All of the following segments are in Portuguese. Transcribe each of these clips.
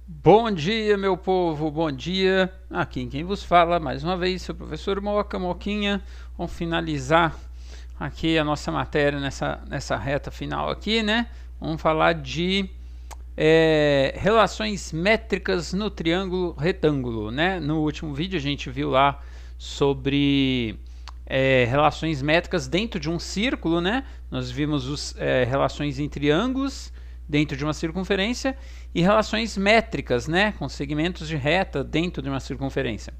Bom dia, meu povo, bom dia. Aqui quem vos fala, mais uma vez, seu professor Moca, Moquinha. Vamos finalizar aqui a nossa matéria nessa reta final aqui, né? Vamos falar de relações métricas no triângulo retângulo, né? No último vídeo a gente viu lá sobre relações métricas dentro de um círculo, né? Nós vimos relações em triângulos dentro de uma circunferência e relações métricas, né, com segmentos de reta dentro de uma circunferência.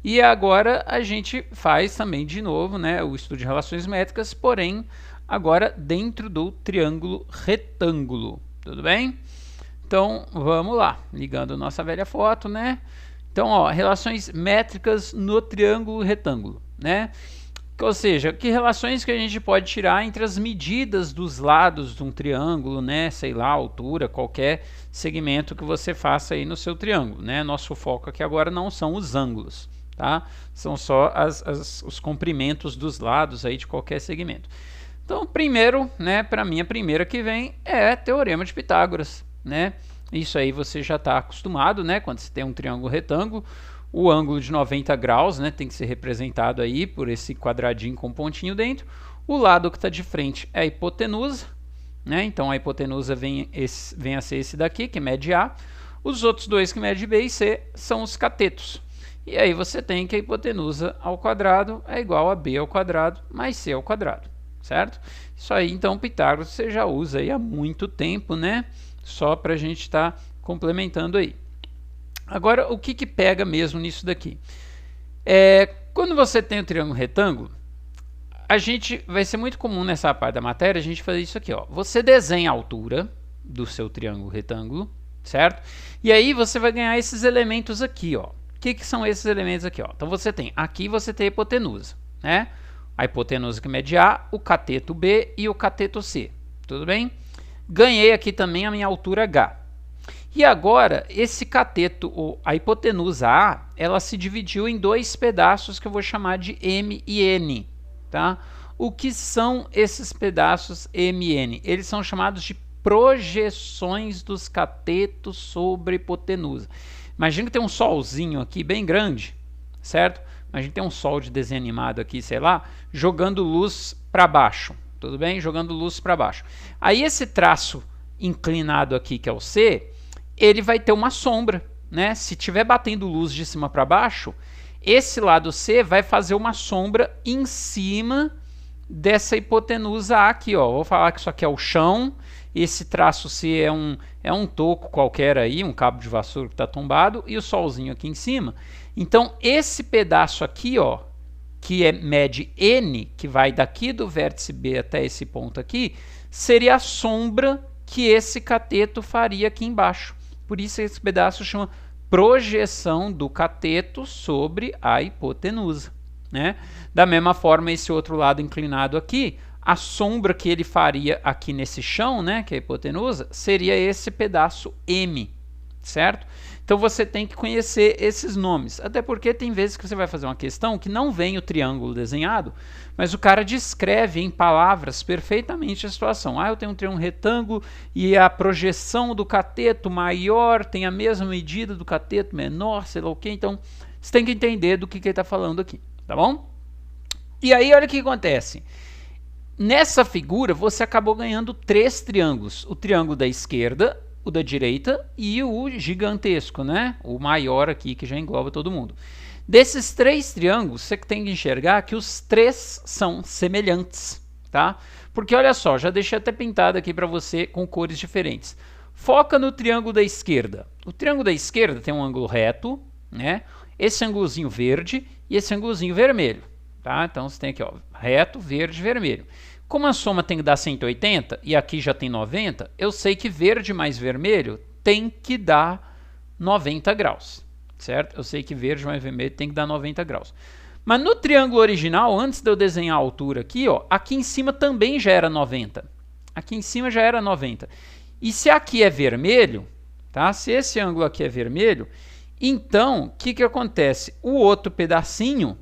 E agora a gente faz também de novo, né, o estudo de relações métricas, porém agora dentro do triângulo retângulo. Tudo bem? Então vamos lá, ligando nossa velha foto, né? Então, ó, relações métricas no triângulo retângulo, né? Ou seja, que relações que a gente pode tirar entre as medidas dos lados de um triângulo, né? Sei lá, altura, qualquer segmento que você faça aí no seu triângulo, né? Nosso foco aqui agora não são os ângulos, tá? São só os comprimentos dos lados aí de qualquer segmento. Então, primeiro, né? Para mim, a primeira que vem é Teorema de Pitágoras, né? Isso aí você já está acostumado, né? Quando você tem um triângulo retângulo, o ângulo de 90 graus, né, tem que ser representado aí por esse quadradinho com pontinho dentro. O lado que está de frente é a hipotenusa, né? Então a hipotenusa vem a ser esse daqui, que mede A. Os outros dois que mede B e C são os catetos. E aí você tem que a hipotenusa ao quadrado é igual a B ao quadrado mais C ao quadrado, certo? Isso aí, então, Pitágoras você já usa aí há muito tempo, né? Só para a gente estar complementando aí. Agora, o que pega mesmo nisso daqui? Quando você tem o triângulo retângulo, vai ser muito comum nessa parte da matéria a gente fazer isso aqui, ó. Você desenha a altura do seu triângulo retângulo, certo? E aí você vai ganhar esses elementos aqui, ó. O que são esses elementos aqui, ó? Então aqui você tem a hipotenusa, né? A hipotenusa que mede A, o cateto B e o cateto C, tudo bem? Ganhei aqui também a minha altura H. E agora, esse cateto, a hipotenusa A, ela se dividiu em dois pedaços que eu vou chamar de M e N. Tá? O que são esses pedaços M e N? Eles são chamados de projeções dos catetos sobre a hipotenusa. Imagina que tem um solzinho aqui bem grande, certo? Imagina que tem um sol de desenho animado aqui, sei lá, jogando luz para baixo. Tudo bem? Jogando luz para baixo. Aí esse traço inclinado aqui, que é o C, ele vai ter uma sombra, né? Se estiver batendo luz de cima para baixo, esse lado C vai fazer uma sombra em cima dessa hipotenusa A aqui, ó. Vou falar que isso aqui é o chão, esse traço C é um toco qualquer aí, um cabo de vassoura que está tombado, e o solzinho aqui em cima. Então, esse pedaço aqui, ó, que mede N, que vai daqui do vértice B até esse ponto aqui, seria a sombra que esse cateto faria aqui embaixo. Por isso esse pedaço chama projeção do cateto sobre a hipotenusa, né? Da mesma forma, esse outro lado inclinado aqui, a sombra que ele faria aqui nesse chão, né, que é a hipotenusa, seria esse pedaço M, certo? Então você tem que conhecer esses nomes, até porque tem vezes que você vai fazer uma questão que não vem o triângulo desenhado, mas o cara descreve em palavras perfeitamente a situação. Ah, eu tenho um triângulo retângulo e a projeção do cateto maior tem a mesma medida do cateto menor, sei lá o que, então você tem que entender do que ele está falando aqui, tá bom? E aí olha o que acontece. Nessa figura você acabou ganhando 3 triângulos, o triângulo da esquerda, o da direita e o gigantesco, né? O maior aqui que já engloba todo mundo. Desses 3 triângulos, você tem que enxergar que os 3 são semelhantes, tá? Porque olha só, já deixei até pintado aqui para você com cores diferentes. Foca no triângulo da esquerda. O triângulo da esquerda tem um ângulo reto, né? Esse ângulozinho verde e esse ângulozinho vermelho, tá? Então você tem aqui, ó, reto, verde, vermelho. Como a soma tem que dar 180 e aqui já tem 90, eu sei que verde mais vermelho tem que dar 90 graus, certo? Eu sei que verde mais vermelho tem que dar 90 graus. Mas no triângulo original, antes de eu desenhar a altura aqui, ó, aqui em cima também já era 90. Aqui em cima já era 90. E se aqui é vermelho, tá? Se esse ângulo aqui é vermelho, então o que acontece? O outro pedacinho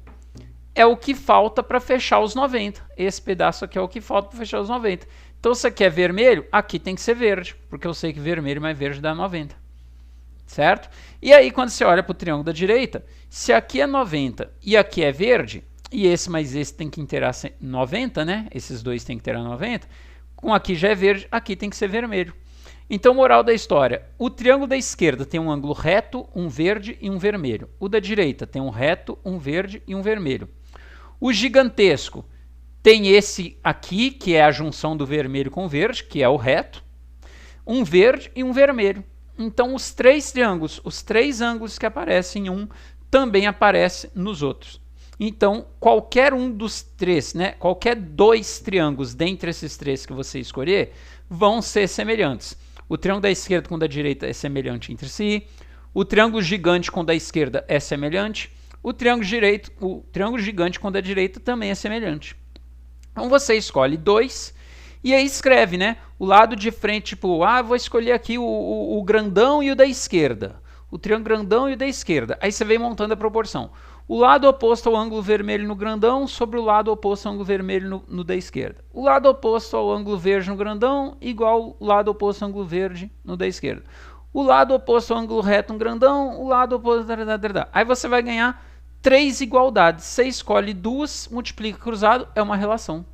é o que falta para fechar os 90. Esse pedaço aqui é o que falta para fechar os 90. Então, se aqui é vermelho, aqui tem que ser verde, porque eu sei que vermelho mais verde dá 90. certo? E aí, quando você olha para o triângulo da direita, se aqui é 90 e aqui é verde, e esse mais esse tem que inteirar 90, né? Esses dois tem que inteirar 90, com aqui já é verde, aqui tem que ser vermelho. Então, moral da história, o triângulo da esquerda tem um ângulo reto, um verde e um vermelho. O da direita tem um reto, um verde e um vermelho. O gigantesco tem esse aqui, que é a junção do vermelho com o verde, que é o reto, um verde e um vermelho. Então, os três triângulos, os três ângulos que aparecem em um, também aparecem nos outros. Então, qualquer um dos três, né, qualquer dois triângulos dentre esses três que você escolher, vão ser semelhantes. O triângulo da esquerda com o da direita é semelhante entre si. O triângulo gigante com o da esquerda é semelhante. O triângulo gigante com o da direita também é semelhante. Então você escolhe dois e aí escreve, né? O lado de frente, tipo, vou escolher aqui o grandão e o da esquerda. O triângulo grandão e o da esquerda. Aí você vem montando a proporção. O lado oposto ao ângulo vermelho no grandão sobre o lado oposto ao ângulo vermelho no da esquerda. O lado oposto ao ângulo verde no grandão igual o lado oposto ao ângulo verde no da esquerda. O lado oposto ao ângulo reto no grandão, o lado oposto... Aí você vai ganhar três igualdades. Você escolhe duas, multiplica cruzado, é uma relação.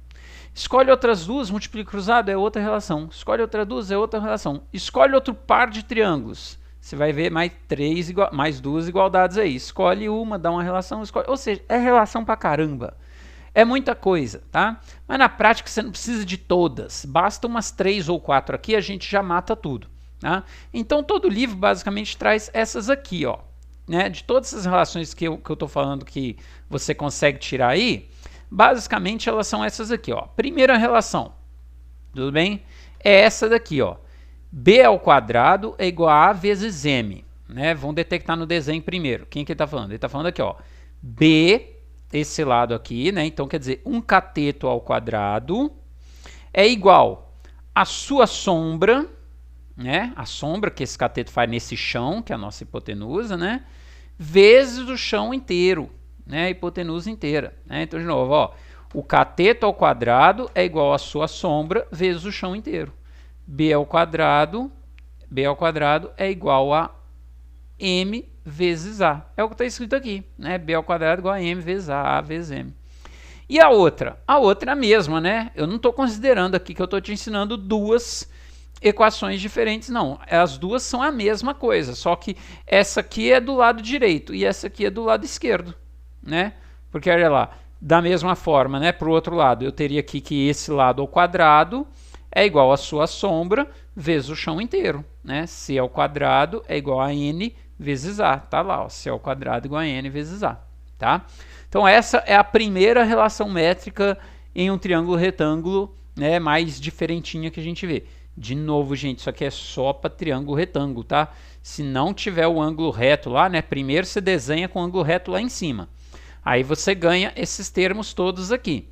Escolhe outras duas, multiplica cruzado, é outra relação. Escolhe outras duas, é outra relação. Escolhe outro par de triângulos. Você vai ver mais duas igualdades aí. Escolhe uma, dá uma relação, escolhe. Ou seja, é relação pra caramba. É muita coisa, tá? Mas na prática você não precisa de todas. Basta umas 3 ou 4 aqui, a gente já mata tudo. Tá? Então todo livro basicamente traz essas aqui, ó. Né? De todas essas relações que eu tô falando que você consegue tirar aí, basicamente elas são essas aqui, ó. Primeira relação, tudo bem? É essa daqui, ó. B ao quadrado é igual a vezes M. Né? Vamos detectar no desenho primeiro. Quem que ele está falando? Ele está falando aqui, ó. B, esse lado aqui, né? Então quer dizer, um cateto ao quadrado é igual a sua sombra, né? A sombra que esse cateto faz nesse chão, que é a nossa hipotenusa, né? Vezes o chão inteiro, né? A hipotenusa inteira. Né? Então, de novo, ó. O cateto ao quadrado é igual a sua sombra vezes o chão inteiro. B ao quadrado é igual a M vezes A. É o que está escrito aqui, né? B ao quadrado é igual a M vezes A vezes M. E a outra? A outra é a mesma, né? Eu não estou considerando aqui que eu estou te ensinando duas equações diferentes, não. As duas são a mesma coisa, só que essa aqui é do lado direito e essa aqui é do lado esquerdo, né? Porque, olha lá, da mesma forma, né? Para o outro lado, eu teria aqui que esse lado ao quadrado é igual a sua sombra vezes o chão inteiro, né? C ao quadrado é igual a N vezes A, tá lá, ó, C ao quadrado é igual a N vezes A, tá? Então essa é a primeira relação métrica em um triângulo retângulo, né, mais diferentinha que a gente vê. De novo, gente, isso aqui é só para triângulo retângulo, tá? Se não tiver o ângulo reto lá, né, primeiro você desenha com o ângulo reto lá em cima. Aí você ganha esses termos todos aqui,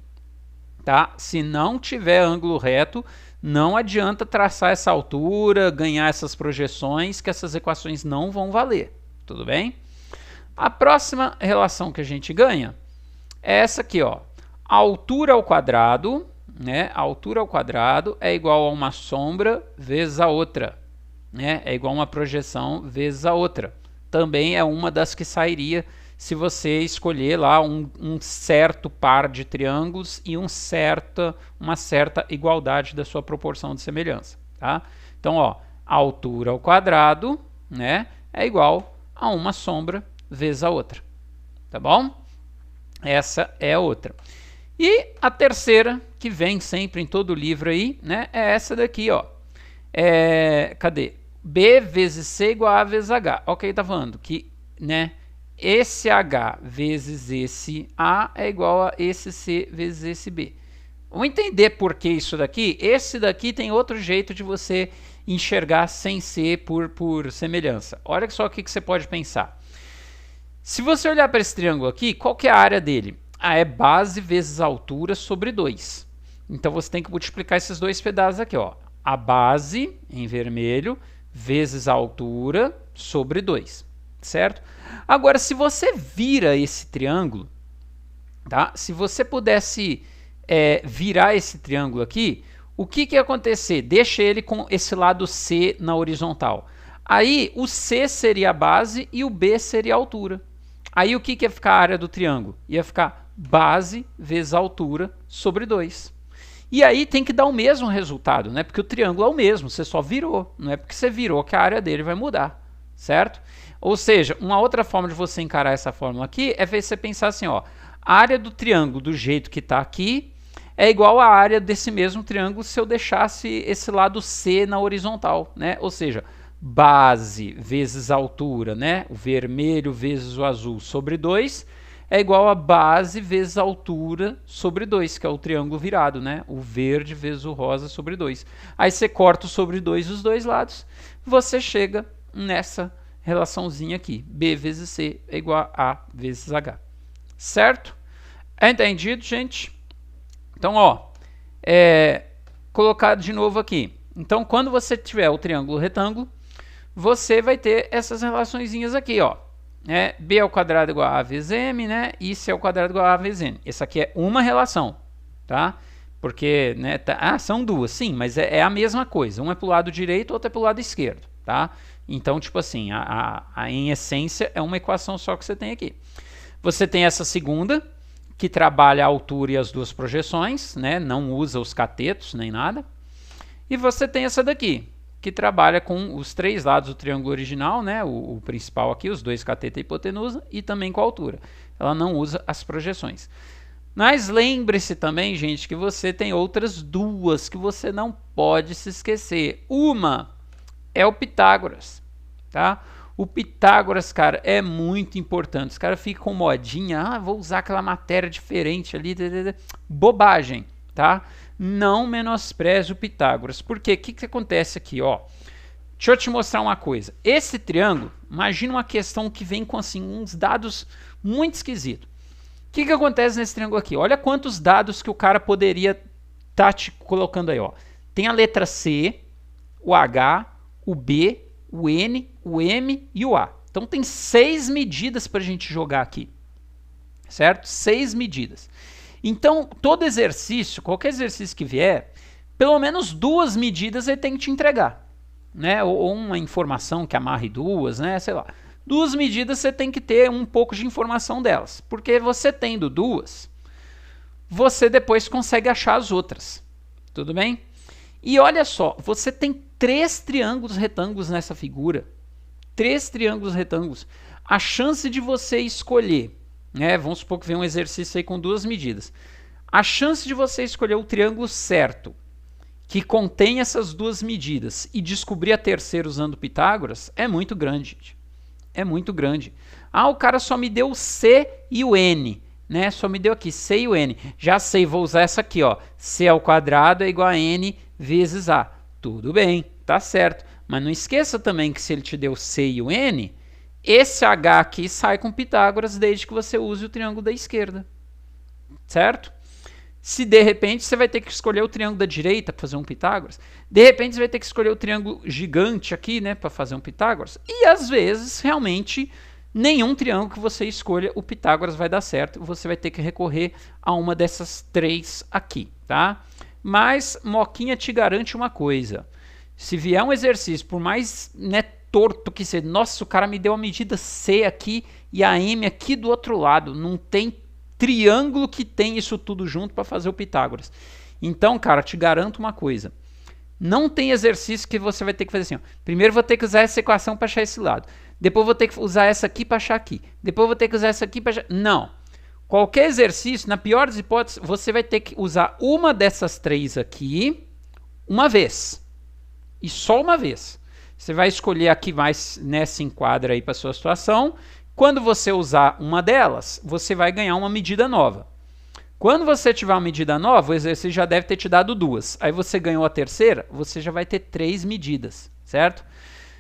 tá? Se não tiver ângulo reto, não adianta traçar essa altura, ganhar essas projeções, que essas equações não vão valer, tudo bem? A próxima relação que a gente ganha é essa aqui, ó. A altura ao quadrado, né? A altura ao quadrado é igual a uma sombra vezes a outra, né? É igual a uma projeção vezes a outra. Também é uma das que sairia se você escolher lá um certo par de triângulos e uma certa igualdade da sua proporção de semelhança, tá? Então, ó, a altura ao quadrado, né, é igual a uma sombra vezes a outra, tá bom? Essa é a outra. E a terceira, que vem sempre em todo livro aí, né, é essa daqui, ó. Cadê? B vezes C igual a A vezes H. Ó, o que ele tá falando? Que, né, esse H vezes esse A é igual a esse C vezes esse B. Vamos entender por que isso daqui? Esse daqui tem outro jeito de você enxergar sem ser por semelhança. Olha só o que você pode pensar. Se você olhar para esse triângulo aqui, qual que é a área dele? É base vezes altura sobre 2. Então você tem que multiplicar esses dois pedaços aqui, ó. A base, em vermelho, vezes a altura sobre 2. Certo? Agora, se você vira esse triângulo, tá? Se você pudesse virar esse triângulo aqui, o que ia acontecer? Deixa ele com esse lado C na horizontal. Aí o C seria a base e o B seria a altura. Aí o que ia ficar a área do triângulo? Ia ficar base vezes a altura sobre 2. E aí tem que dar o mesmo resultado, né? Porque o triângulo é o mesmo, você só virou. Não é porque você virou que a área dele vai mudar, certo? Ou seja, uma outra forma de você encarar essa fórmula aqui é você pensar assim, ó, a área do triângulo do jeito que está aqui é igual à área desse mesmo triângulo se eu deixasse esse lado C na horizontal, né? Ou seja, base vezes altura, né? O vermelho vezes o azul sobre 2 é igual a base vezes a altura sobre 2, que é o triângulo virado, né? O verde vezes o rosa sobre 2. Aí você corta o sobre 2 dos dois lados, você chega nessa relaçãozinha aqui. B vezes C é igual a A vezes H. Certo? É entendido, gente? Então, ó, colocar de novo aqui. Então, quando você tiver o triângulo retângulo, você vai ter essas relaçõezinhas aqui, ó. B ao quadrado igual a A vezes M, né? E C ao quadrado igual a A vezes N. Essa aqui é uma relação, tá? Porque, né, são duas, sim, mas é a mesma coisa. Um é para o lado direito, outro é para o lado esquerdo, tá? Então, tipo assim, em essência, é uma equação só que você tem aqui. Você tem essa segunda, que trabalha a altura e as duas projeções, né? Não usa os catetos nem nada. E você tem essa daqui, que trabalha com os três lados do triângulo original, né? O principal aqui, os dois cateto e hipotenusa, e também com a altura. Ela não usa as projeções. Mas lembre-se também, gente, que você tem outras duas que você não pode se esquecer. Uma é o Pitágoras, tá? O Pitágoras, cara, é muito importante. Os caras ficam com modinha, vou usar aquela matéria diferente ali, bobagem, tá? Não menospreze o Pitágoras. Por quê? O que acontece aqui, ó? Deixa eu te mostrar uma coisa. Esse triângulo, imagina uma questão que vem com assim, uns dados muito esquisitos. O que acontece nesse triângulo aqui? Olha quantos dados que o cara poderia estar te colocando aí, ó. Tem a letra C, o H, o B, o N, o M e o A. Então tem 6 medidas para a gente jogar aqui, certo? 6 medidas. Então, todo exercício, qualquer exercício que vier, pelo menos 2 medidas ele tem que te entregar, né? Ou uma informação que amarre 2, né? Sei lá. 2 medidas você tem que ter um pouco de informação delas, porque você tendo 2, você depois consegue achar as outras, tudo bem? E olha só, você tem 3 triângulos retângulos nessa figura, 3 triângulos retângulos. A chance de você escolher, né, vamos supor que vem um exercício aí com 2 medidas. A chance de você escolher o triângulo certo, que contém essas 2 medidas, e descobrir a terceira usando Pitágoras, é muito grande, gente. É muito grande. O cara só me deu o C e o N, né? Só me deu aqui C e o N. Já sei, vou usar essa aqui, ó. C ao quadrado é igual a N vezes A. Tudo bem, tá certo. Mas não esqueça também que se ele te deu C e o N, esse H aqui sai com Pitágoras desde que você use o triângulo da esquerda, certo? Se de repente você vai ter que escolher o triângulo da direita para fazer um Pitágoras, de repente você vai ter que escolher o triângulo gigante aqui, né, para fazer um Pitágoras, e às vezes realmente nenhum triângulo que você escolha o Pitágoras vai dar certo, você vai ter que recorrer a uma dessas 3 aqui, tá? Mas Moquinha te garante uma coisa, se vier um exercício, por mais, né, torto que seja, nossa, o cara me deu a medida C aqui e a M aqui do outro lado, não tem triângulo que tem isso tudo junto para fazer o Pitágoras. Então, cara, te garanto uma coisa, não tem exercício que você vai ter que fazer assim, ó. Primeiro vou ter que usar essa equação para achar esse lado, depois vou ter que usar essa aqui para achar aqui, depois vou ter que usar essa aqui para achar... Não. Qualquer exercício, na pior das hipóteses, você vai ter que usar uma dessas 3 aqui uma vez. E só uma vez. Você vai escolher a que mais, né, se enquadra aí para a sua situação. Quando você usar uma delas, você vai ganhar uma medida nova. Quando você tiver uma medida nova, o exercício já deve ter te dado 2. Aí você ganhou a terceira, você já vai ter 3 medidas, certo?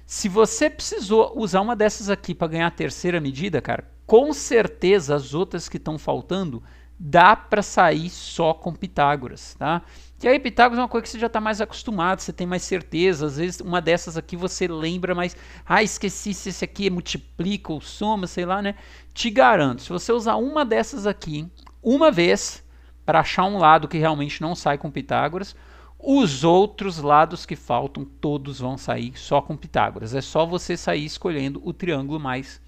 Se você precisou usar uma dessas aqui para ganhar a terceira medida, cara, com certeza as outras que estão faltando dá para sair só com Pitágoras, tá? E aí Pitágoras é uma coisa que você já está mais acostumado, você tem mais certeza, às vezes uma dessas aqui você lembra, mas esqueci se esse aqui multiplica ou soma, sei lá, né? Te garanto, se você usar uma dessas aqui uma vez para achar um lado que realmente não sai com Pitágoras, Os outros lados que faltam, todos vão sair só com Pitágoras. É só você sair escolhendo o triângulo mais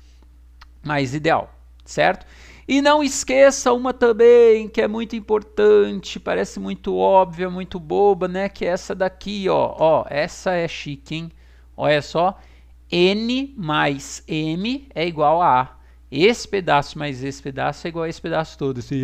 ideal, certo? E não esqueça uma também, que é muito importante, parece muito óbvia, muito boba, né? Que é essa daqui, ó. Ó, essa é chique, hein? Olha só. N mais M é igual a A. Esse pedaço mais esse pedaço é igual a esse pedaço todo. Assim,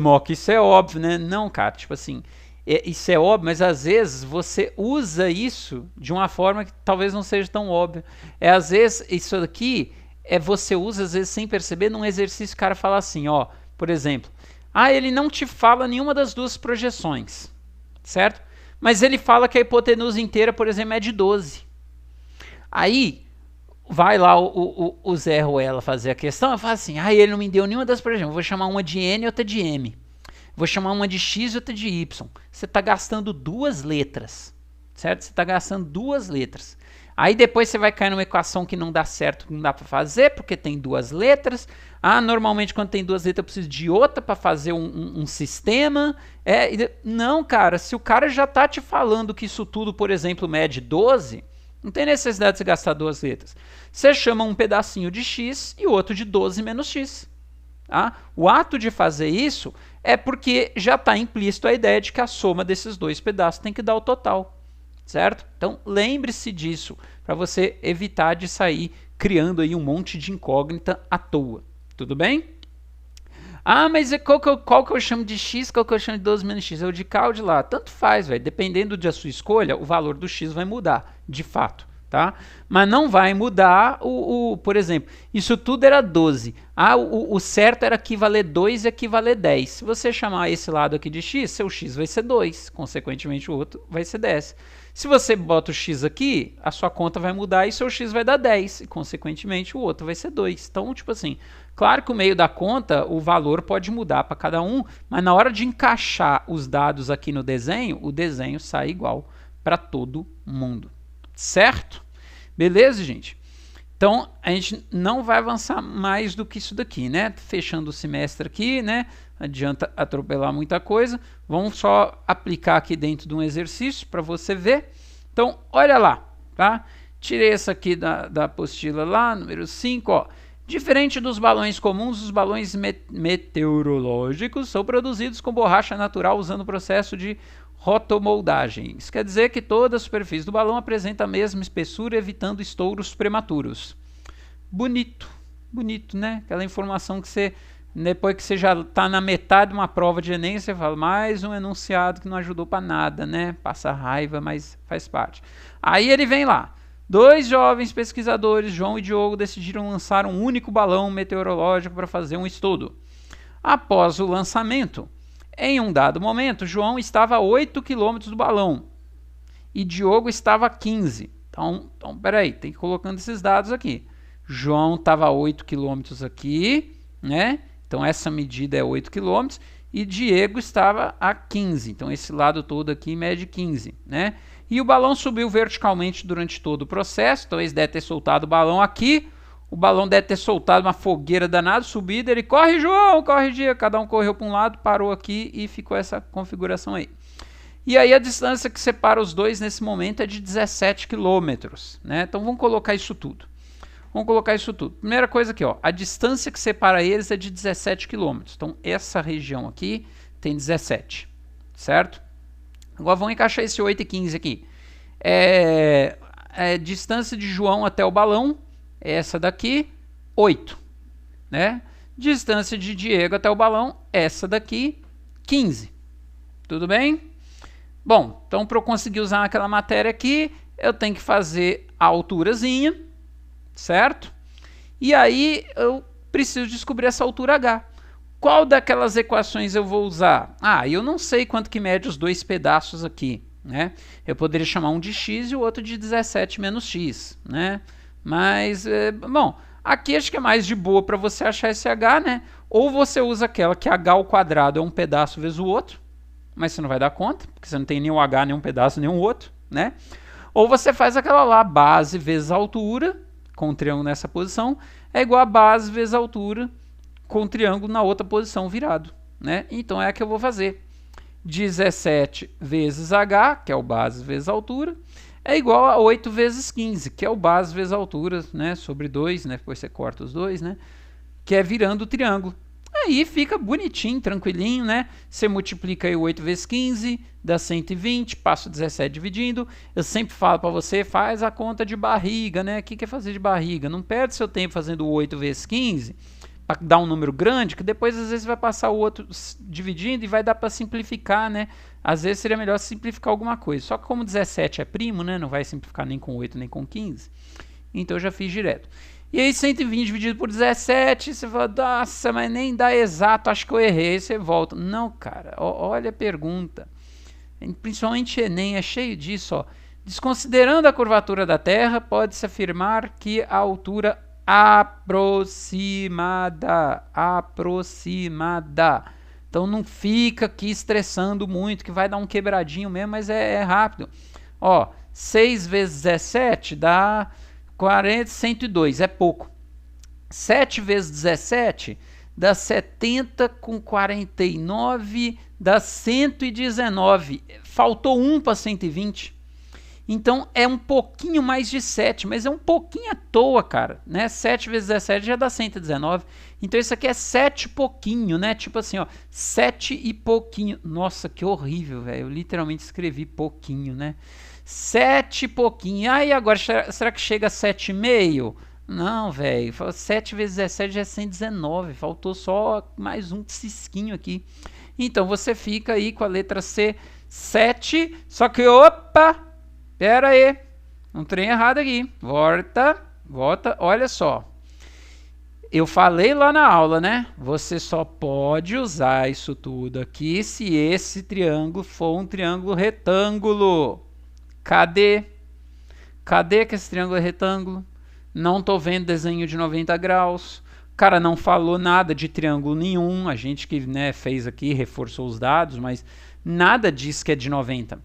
Mock, isso é óbvio, né? Não, cara, tipo assim, isso é óbvio, mas às vezes você usa isso de uma forma que talvez não seja tão óbvia. Às vezes, isso aqui, você usa às vezes sem perceber num exercício o cara fala assim, ó, por exemplo, ele não te fala nenhuma das duas projeções, certo? Mas ele fala que a hipotenusa inteira, por exemplo, é de 12. Aí, vai lá o Zé ou ela fazer a questão e fala assim, ele não me deu nenhuma das projeções, vou chamar uma de N e outra de M. Vou chamar uma de X e outra de Y. Você está gastando 2 letras, certo? Você está gastando 2 letras. Aí depois você vai cair numa equação que não dá certo, não dá para fazer, porque tem 2 letras. Normalmente quando tem 2 letras eu preciso de outra para fazer um sistema. Não, cara, se o cara já está te falando que isso tudo, por exemplo, mede 12, não tem necessidade de você gastar 2 letras. Você chama um pedacinho de X e o outro de 12 menos X. Tá? O ato de fazer isso é porque já está implícito a ideia de que a soma desses 2 pedaços tem que dar o total. Certo? Então lembre-se disso, para você evitar de sair criando aí um monte de incógnita à toa. Tudo bem? Mas qual que eu chamo de X, qual que eu chamo de 12 menos X? É o de cá ou de lá? Tanto faz, velho. Dependendo da sua escolha, o valor do X vai mudar, de fato. Tá? Mas não vai mudar por exemplo, isso tudo era 12. O certo era aqui valer 2 e aqui valer 10. Se você chamar esse lado aqui de X, seu X vai ser 2. Consequentemente, o outro vai ser 10. Se você bota o X aqui, a sua conta vai mudar e seu X vai dar 10. E, consequentemente, o outro vai ser 2. Então, tipo assim, claro que o meio da conta, o valor pode mudar para cada um, mas na hora de encaixar os dados aqui no desenho, o desenho sai igual para todo mundo. Certo? Beleza, gente? Então, a gente não vai avançar mais do que isso daqui, né? Fechando o semestre aqui, né? Adianta atropelar muita coisa. Vamos só aplicar aqui dentro de um exercício para você ver. Então, olha lá, tá? Tirei essa aqui da apostila lá, número 5, ó. Diferente dos balões comuns, os balões meteorológicos são produzidos com borracha natural usando o processo de rotomoldagem. Isso quer dizer que toda a superfície do balão apresenta a mesma espessura, evitando estouros prematuros. Bonito, bonito, né? Aquela informação que você, depois que você já está na metade de uma prova de Enem, você fala, mais um enunciado que não ajudou para nada, né? Passa raiva, mas faz parte. Aí ele vem lá. 2 jovens pesquisadores, João e Diogo, decidiram lançar um único balão meteorológico para fazer um estudo. Após o lançamento, em um dado momento, João estava a 8 km do balão e Diogo estava a 15. Então peraí, tem que ir colocando esses dados aqui. João estava a 8 km aqui, né? Então essa medida é 8 km e Diego estava a 15. Então esse lado todo aqui mede 15, né? E o balão subiu verticalmente durante todo o processo. Então eles devem ter soltado o balão aqui. O balão deve ter soltado uma fogueira danada, subida, ele corre, João, corre, Diego. Cada um correu para um lado, parou aqui e ficou essa configuração aí. E aí a distância que separa os dois nesse momento é de 17 quilômetros, né? Então vamos colocar isso tudo. Vamos colocar isso tudo. Primeira coisa aqui, ó, a distância que separa eles é de 17 quilômetros. Então essa região aqui tem 17, certo? Agora vamos encaixar esse 8 e 15 aqui. Distância de João até o balão, essa daqui, 8, né? Distância de Diego até o balão, essa daqui, 15. Tudo bem? Bom, então para eu conseguir usar aquela matéria aqui, eu tenho que fazer a alturazinha, certo? E aí eu preciso descobrir essa altura H. Qual daquelas equações eu vou usar? Eu não sei quanto que mede os 2 pedaços aqui, né? Eu poderia chamar um de x e o outro de 17 menos x, né? Mas, bom, aqui acho que é mais de boa para você achar esse h, né? Ou você usa aquela que h ao quadrado é um pedaço vezes o outro, mas você não vai dar conta, porque você não tem nem o h, nem um pedaço, nem o outro, né? Ou você faz aquela lá, base vezes altura, com o triângulo nessa posição, é igual a base vezes altura, com o triângulo na outra posição virado, né? Então é a que eu vou fazer. 17 vezes h, que é o base vezes altura, é igual a 8 vezes 15, que é o base vezes altura, né, sobre 2, né, depois você corta os dois, né, que é virando o triângulo. Aí fica bonitinho, tranquilinho, né? Você multiplica aí 8 vezes 15, dá 120, passa o 17 dividindo. Eu sempre falo para você, faz a conta de barriga, né? O que é fazer de barriga? Não perde seu tempo fazendo 8 vezes 15 para dar um número grande, que depois às vezes vai passar o outro dividindo e vai dar para simplificar, né? Às vezes seria melhor simplificar alguma coisa. Só que como 17 é primo, né? Não vai simplificar nem com 8 nem com 15. Então eu já fiz direto. E aí 120 dividido por 17, você fala, nossa, mas nem dá exato, acho que eu errei. Aí você volta. Não, cara, olha a pergunta. Principalmente Enem é cheio disso, ó. Desconsiderando a curvatura da Terra, pode-se afirmar que a altura aproximada. Então não fica aqui estressando muito, que vai dar um quebradinho mesmo, mas é rápido. Ó, 6 vezes 17 dá 40, 102, é pouco. 7 vezes 17 dá 70 com 49, dá 119. Faltou 1 para 120. Então é um pouquinho mais de 7, mas é um pouquinho à toa, cara, né? 7 vezes 17 já dá 119. Então isso aqui é 7 e pouquinho, né? Tipo assim, ó, 7 e pouquinho. Nossa, que horrível, velho. Eu literalmente escrevi pouquinho, né? 7 e pouquinho. Ah, e agora, será que chega a 7,5? Não, velho. 7 vezes 17 já é 119. Faltou só mais um cisquinho aqui. Então você fica aí com a letra C, 7. Só que, opa! Pera aí, um trem errado aqui. Volta, olha só. Eu falei lá na aula, né? Você só pode usar isso tudo aqui se esse triângulo for um triângulo retângulo. Cadê? Cadê que esse triângulo é retângulo? Não tô vendo desenho de 90 graus. O cara não falou nada de triângulo nenhum. A gente que, né, fez aqui, reforçou os dados, mas nada diz que é de 90.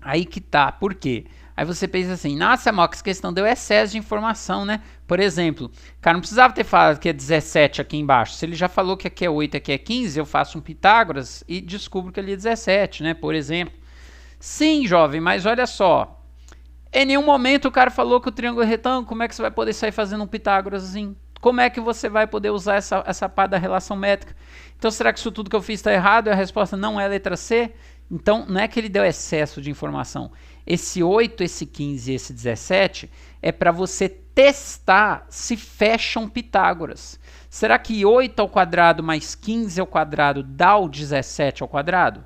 Aí que tá, por quê? Aí você pensa assim, nossa, Mox, a questão deu excesso de informação, né? Por exemplo, o cara não precisava ter falado que é 17 aqui embaixo. Se ele já falou que aqui é 8, aqui é 15, eu faço um Pitágoras e descubro que ali é 17, né? Por exemplo. Sim, jovem, mas olha só. Em nenhum momento o cara falou que o triângulo é retângulo. Como é que você vai poder sair fazendo um Pitágoras assim? Como é que você vai poder usar essa parte da relação métrica? Então, será que isso tudo que eu fiz está errado? E a resposta não é a letra C? Então, não é que ele deu excesso de informação. Esse 8, esse 15 e esse 17 é para você testar se fecham Pitágoras. Será que 8 ao quadrado mais 15 ao quadrado dá o 17 ao quadrado?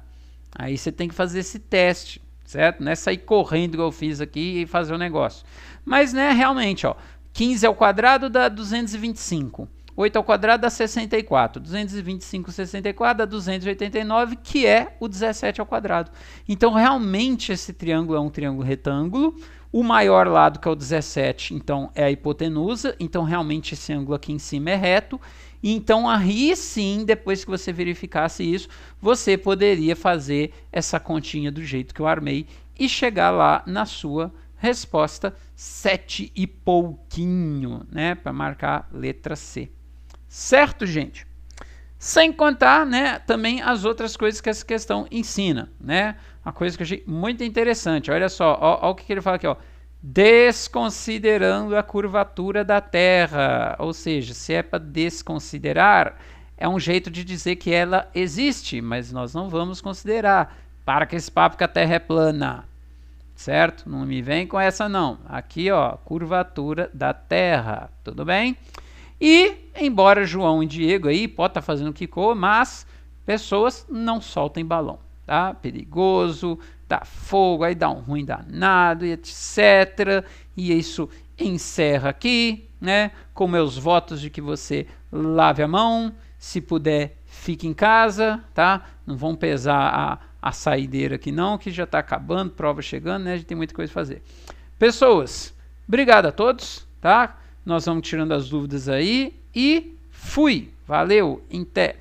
Aí você tem que fazer esse teste, certo? Não é sair correndo que eu fiz aqui e fazer o negócio. Mas, né, realmente, ó, 15 ao quadrado dá 225. 8 ao quadrado dá 64. 225, 64 dá 289, que é o 17 ao quadrado. Então, realmente, esse triângulo é um triângulo retângulo. O maior lado, que é o 17, então, é a hipotenusa. Então, realmente, esse ângulo aqui em cima é reto. Então, aí sim, depois que você verificasse isso, você poderia fazer essa continha do jeito que eu armei e chegar lá na sua resposta 7 e pouquinho, né? Para marcar letra C. Certo, gente? Sem contar, né, também as outras coisas que essa questão ensina, né? Uma coisa que eu achei muito interessante. Olha só, ó o que ele fala aqui, ó. Desconsiderando a curvatura da Terra. Ou seja, se é para desconsiderar, é um jeito de dizer que ela existe, mas nós não vamos considerar. Para com esse papo que a Terra é plana. Certo? Não me vem com essa não. Aqui, ó, curvatura da Terra. Tudo bem? E, embora João e Diego aí pode estar fazendo o que for, mas pessoas não soltem balão, tá? Perigoso, dá fogo, aí dá um ruim danado, e etc. E isso encerra aqui, né? Com meus votos de que você lave a mão, se puder, fique em casa, tá? Não vão pesar a saideira aqui não, que já está acabando, prova chegando, né? A gente tem muita coisa a fazer. Pessoas, obrigado a todos, tá? Nós vamos tirando as dúvidas aí e fui. Valeu, até.